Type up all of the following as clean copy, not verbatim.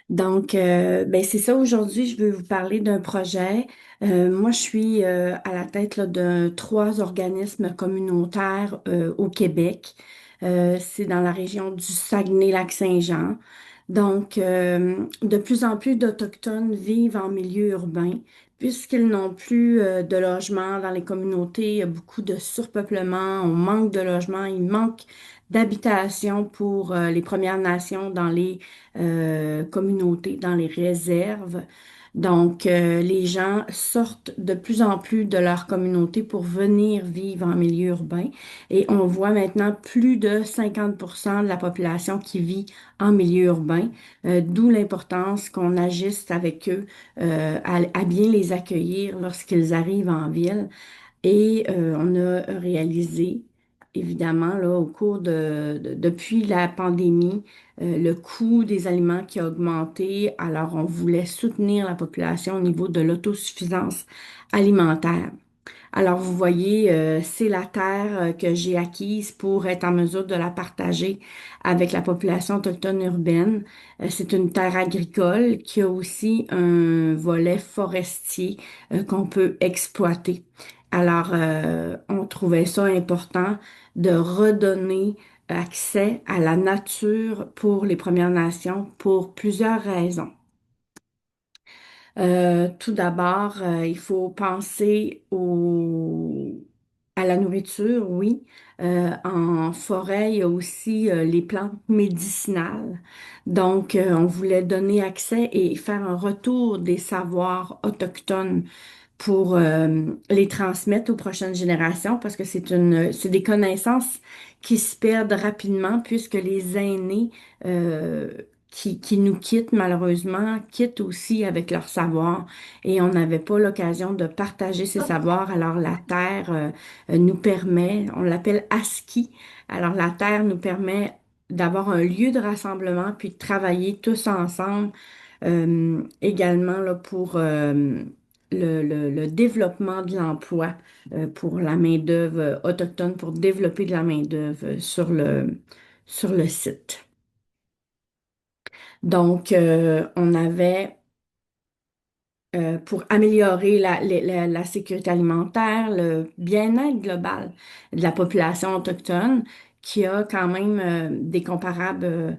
Ben c'est ça, aujourd'hui, je veux vous parler d'un projet. Moi, je suis à la tête là, de trois organismes communautaires au Québec. C'est dans la région du Saguenay-Lac-Saint-Jean. De plus en plus d'Autochtones vivent en milieu urbain, puisqu'ils n'ont plus de logement dans les communautés. Il y a beaucoup de surpeuplement, on manque de logement, il manque d'habitation pour les Premières Nations dans les communautés, dans les réserves. Les gens sortent de plus en plus de leur communauté pour venir vivre en milieu urbain. Et on voit maintenant plus de 50% de la population qui vit en milieu urbain, d'où l'importance qu'on agisse avec eux, à bien les accueillir lorsqu'ils arrivent en ville. On a réalisé, évidemment, là, au cours depuis la pandémie, le coût des aliments qui a augmenté. Alors, on voulait soutenir la population au niveau de l'autosuffisance alimentaire. Alors, vous voyez, c'est la terre que j'ai acquise pour être en mesure de la partager avec la population autochtone urbaine. C'est une terre agricole qui a aussi un volet forestier qu'on peut exploiter. On trouvait ça important de redonner accès à la nature pour les Premières Nations pour plusieurs raisons. Tout d'abord, il faut penser à la nourriture, oui. En forêt, il y a aussi les plantes médicinales. On voulait donner accès et faire un retour des savoirs autochtones pour les transmettre aux prochaines générations parce que c'est des connaissances qui se perdent rapidement puisque les aînés euh, qui nous quittent malheureusement quittent aussi avec leur savoir et on n'avait pas l'occasion de partager ces savoirs. Alors la terre nous permet, on l'appelle ASCII, alors la terre nous permet d'avoir un lieu de rassemblement puis de travailler tous ensemble également là, pour le développement de l'emploi pour la main-d'œuvre autochtone, pour développer de la main-d'œuvre sur le site. On avait pour améliorer la sécurité alimentaire, le bien-être global de la population autochtone, qui a quand même des comparables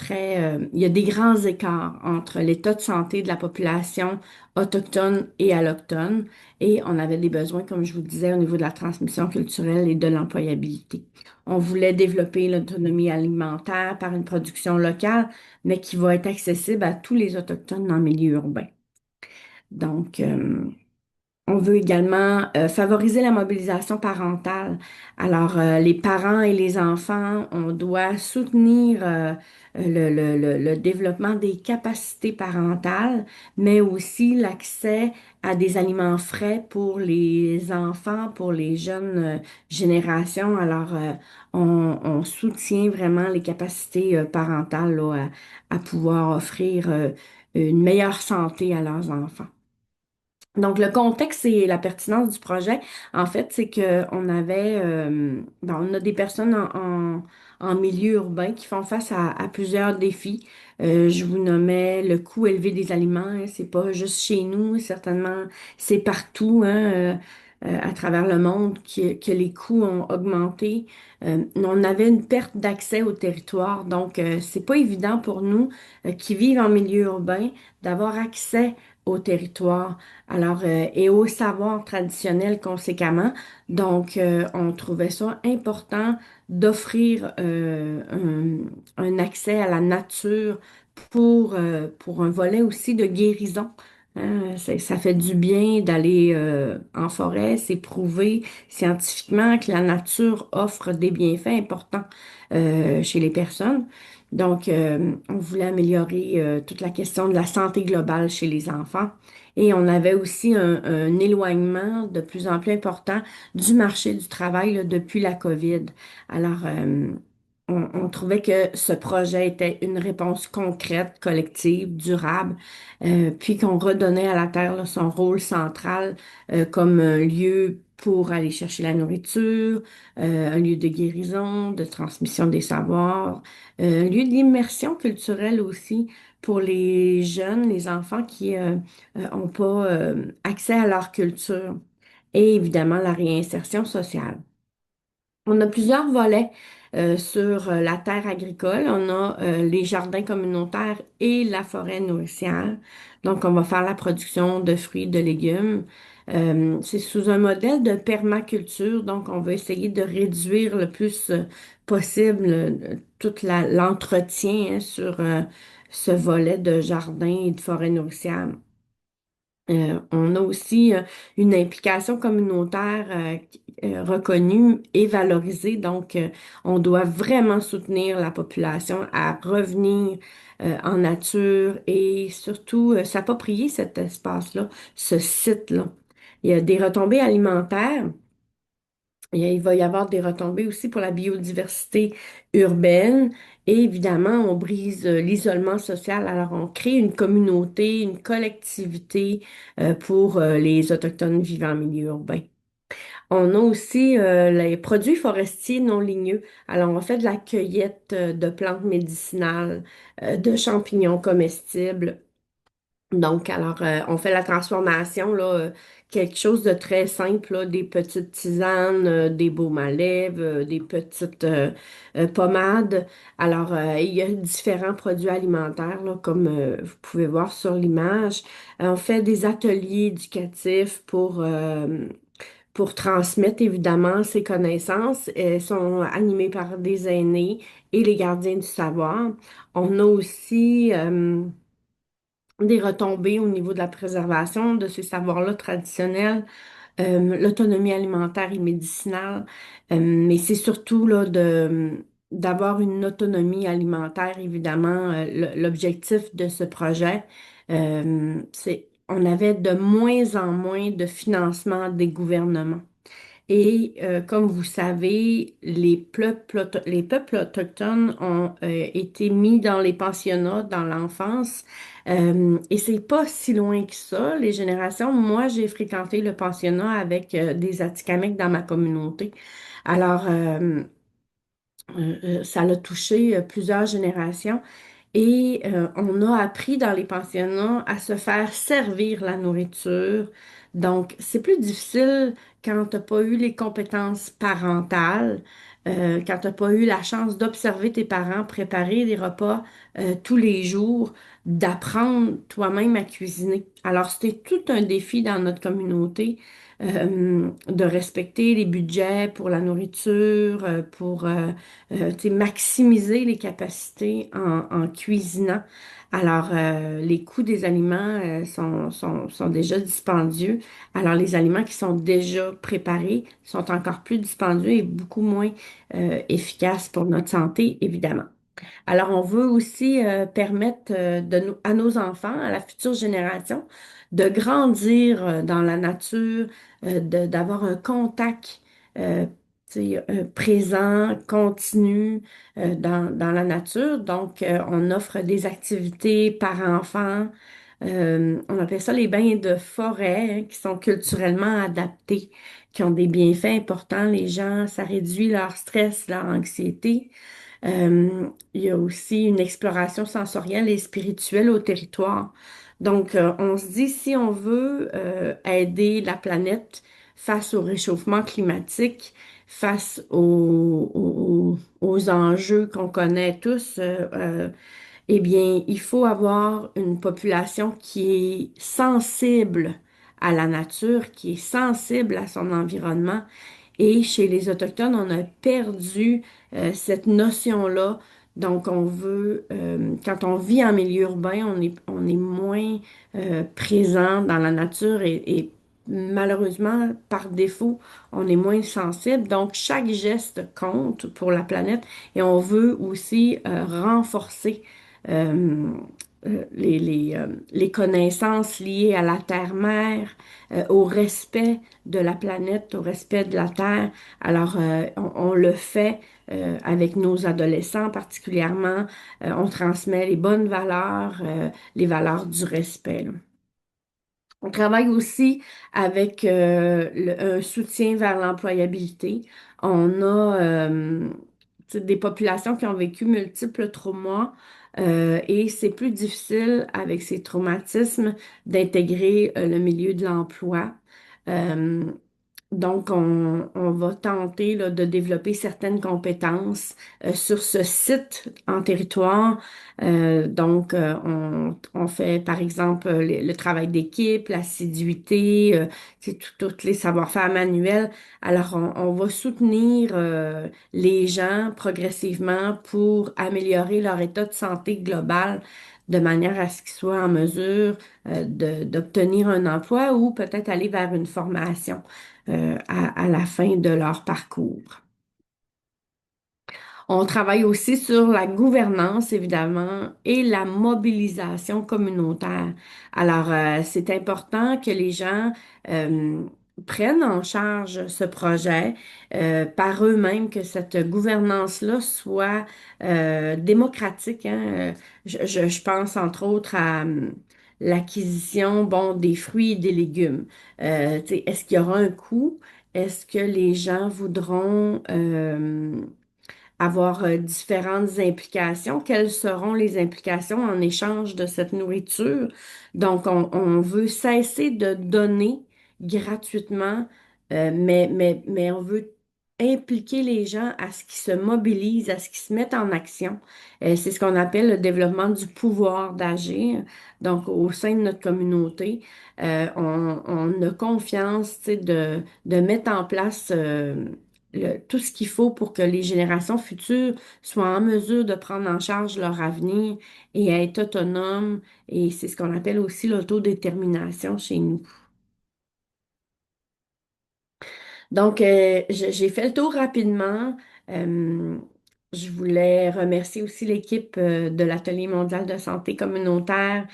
il y a des grands écarts entre l'état de santé de la population autochtone et allochtone, et on avait des besoins, comme je vous disais, au niveau de la transmission culturelle et de l'employabilité. On voulait développer l'autonomie alimentaire par une production locale, mais qui va être accessible à tous les Autochtones dans le milieu urbain. Donc, euh, on veut également favoriser la mobilisation parentale. Les parents et les enfants, on doit soutenir le développement des capacités parentales, mais aussi l'accès à des aliments frais pour les enfants, pour les jeunes générations. On soutient vraiment les capacités parentales là, à pouvoir offrir une meilleure santé à leurs enfants. Donc, le contexte et la pertinence du projet, en fait, c'est que on a des personnes en milieu urbain qui font face à plusieurs défis. Je vous nommais le coût élevé des aliments, hein, c'est pas juste chez nous, certainement, c'est partout, hein, à travers le monde que les coûts ont augmenté. On avait une perte d'accès au territoire, c'est pas évident pour nous qui vivent en milieu urbain d'avoir accès au territoire et au savoir traditionnel conséquemment. On trouvait ça important d'offrir un accès à la nature pour un volet aussi de guérison. Hein. Ça fait du bien d'aller en forêt. C'est prouvé scientifiquement que la nature offre des bienfaits importants chez les personnes. On voulait améliorer toute la question de la santé globale chez les enfants. Et on avait aussi un éloignement de plus en plus important du marché du travail là, depuis la COVID. Alors, on trouvait que ce projet était une réponse concrète, collective, durable, puis qu'on redonnait à la Terre là, son rôle central comme un lieu pour aller chercher la nourriture, un lieu de guérison, de transmission des savoirs, un lieu d'immersion culturelle aussi pour les jeunes, les enfants qui n'ont pas accès à leur culture et évidemment la réinsertion sociale. On a plusieurs volets sur la terre agricole. On a les jardins communautaires et la forêt nourricière. Donc, on va faire la production de fruits, de légumes. C'est sous un modèle de permaculture. Donc, on va essayer de réduire le plus possible l'entretien hein, sur ce volet de jardin et de forêt nourricière. On a aussi une implication communautaire reconnue et valorisée. Donc, on doit vraiment soutenir la population à revenir en nature et surtout s'approprier cet espace-là, ce site-là. Il y a des retombées alimentaires. Il va y avoir des retombées aussi pour la biodiversité urbaine. Et évidemment, on brise l'isolement social. Alors, on crée une communauté, une collectivité pour les Autochtones vivant en milieu urbain. On a aussi les produits forestiers non ligneux. Alors, on fait de la cueillette de plantes médicinales, de champignons comestibles. Donc, alors, on fait la transformation, là, quelque chose de très simple, là, des petites tisanes, des baumes à lèvres, des petites pommades. Alors, il y a différents produits alimentaires, là, comme vous pouvez voir sur l'image. On fait des ateliers éducatifs pour transmettre, évidemment, ces connaissances. Elles sont animées par des aînés et les gardiens du savoir. On a aussi des retombées au niveau de la préservation de ces savoirs-là traditionnels, l'autonomie alimentaire et médicinale, mais c'est surtout là, d'avoir une autonomie alimentaire, évidemment, l'objectif de ce projet. On avait de moins en moins de financement des gouvernements. Et comme vous savez, les peuples autochtones ont été mis dans les pensionnats dans l'enfance. Et c'est pas si loin que ça, les générations. Moi, j'ai fréquenté le pensionnat avec des Atikamekw dans ma communauté. Alors, ça l'a touché plusieurs générations. Et on a appris dans les pensionnats à se faire servir la nourriture. Donc, c'est plus difficile quand tu n'as pas eu les compétences parentales, quand tu n'as pas eu la chance d'observer tes parents préparer des repas tous les jours, d'apprendre toi-même à cuisiner. Alors, c'était tout un défi dans notre communauté de respecter les budgets pour la nourriture, pour tu sais, maximiser les capacités en cuisinant. Alors, les coûts des aliments sont déjà dispendieux. Alors, les aliments qui sont déjà préparés sont encore plus dispendieux et beaucoup moins efficaces pour notre santé, évidemment. Alors, on veut aussi permettre à nos enfants, à la future génération, de grandir dans la nature, d'avoir un contact tu sais, présent, continu dans la nature. Donc, on offre des activités par enfant. On appelle ça les bains de forêt, hein, qui sont culturellement adaptés, qui ont des bienfaits importants. Les gens, ça réduit leur stress, leur anxiété. Il y a aussi une exploration sensorielle et spirituelle au territoire. Donc, on se dit, si on veut aider la planète face au réchauffement climatique, face aux enjeux qu'on connaît tous, eh bien, il faut avoir une population qui est sensible à la nature, qui est sensible à son environnement. Et chez les Autochtones, on a perdu cette notion-là. Donc, on veut, quand on vit en milieu urbain, on est moins présent dans la nature et malheureusement, par défaut, on est moins sensible. Donc, chaque geste compte pour la planète et on veut aussi renforcer euh, les connaissances liées à la terre-mère, au respect de la planète, au respect de la terre. Alors, on le fait avec nos adolescents particulièrement. On transmet les bonnes valeurs, les valeurs du respect, là. On travaille aussi avec un soutien vers l'employabilité. On a tu sais, des populations qui ont vécu multiples traumas et c'est plus difficile avec ces traumatismes d'intégrer le milieu de l'emploi. Euh, donc, on va tenter là, de développer certaines compétences sur ce site en territoire. On fait, par exemple, le travail d'équipe, l'assiduité, c'est tous les savoir-faire manuels. Alors, on va soutenir les gens progressivement pour améliorer leur état de santé global de manière à ce qu'ils soient en mesure d'obtenir un emploi ou peut-être aller vers une formation à la fin de leur parcours. On travaille aussi sur la gouvernance, évidemment, et la mobilisation communautaire. Alors, c'est important que les gens euh, prennent en charge ce projet par eux-mêmes, que cette gouvernance-là soit démocratique, hein. Je pense entre autres à l'acquisition, bon, des fruits et des légumes. Tu sais, est-ce qu'il y aura un coût? Est-ce que les gens voudront avoir différentes implications. Quelles seront les implications en échange de cette nourriture? Donc, on veut cesser de donner gratuitement, mais on veut impliquer les gens à ce qu'ils se mobilisent, à ce qu'ils se mettent en action. C'est ce qu'on appelle le développement du pouvoir d'agir. Donc, au sein de notre communauté, on a confiance, tu sais, de mettre en place tout ce qu'il faut pour que les générations futures soient en mesure de prendre en charge leur avenir et être autonomes. Et c'est ce qu'on appelle aussi l'autodétermination chez nous. Donc, j'ai fait le tour rapidement. Euh, je voulais remercier aussi l'équipe de l'Atelier mondial de santé communautaire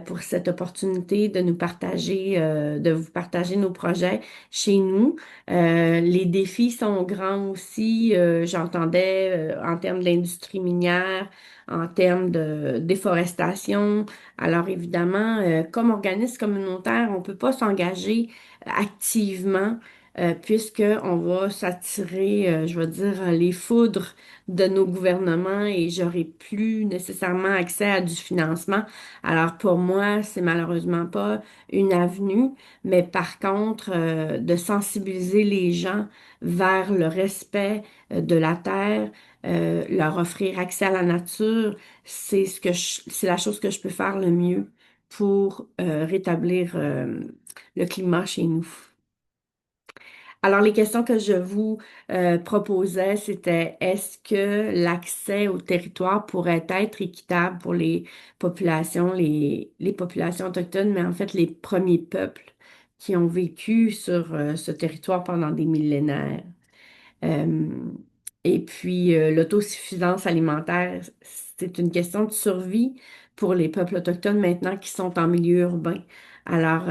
pour cette opportunité de nous partager, de vous partager nos projets chez nous. Les défis sont grands aussi. J'entendais en termes d'industrie minière, en termes de déforestation. Alors, évidemment, comme organisme communautaire, on ne peut pas s'engager activement puisque on va s'attirer, je vais dire, les foudres de nos gouvernements et j'aurai plus nécessairement accès à du financement. Alors pour moi, c'est malheureusement pas une avenue, mais par contre, de sensibiliser les gens vers le respect de la terre, leur offrir accès à la nature, c'est la chose que je peux faire le mieux pour rétablir le climat chez nous. Alors, les questions que je vous proposais, c'était est-ce que l'accès au territoire pourrait être équitable pour les populations, les populations autochtones, mais en fait les premiers peuples qui ont vécu sur ce territoire pendant des millénaires. Euh, et puis, l'autosuffisance alimentaire, c'est une question de survie pour les peuples autochtones maintenant qui sont en milieu urbain. Alors,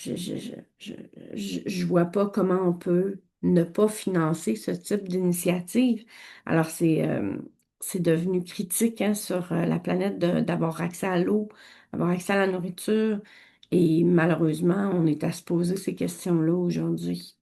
je, je, je, je, je vois pas comment on peut ne pas financer ce type d'initiative. Alors, c'est devenu critique hein, sur la planète d'avoir accès à l'eau, avoir accès à la nourriture. Et malheureusement, on est à se poser ces questions-là aujourd'hui.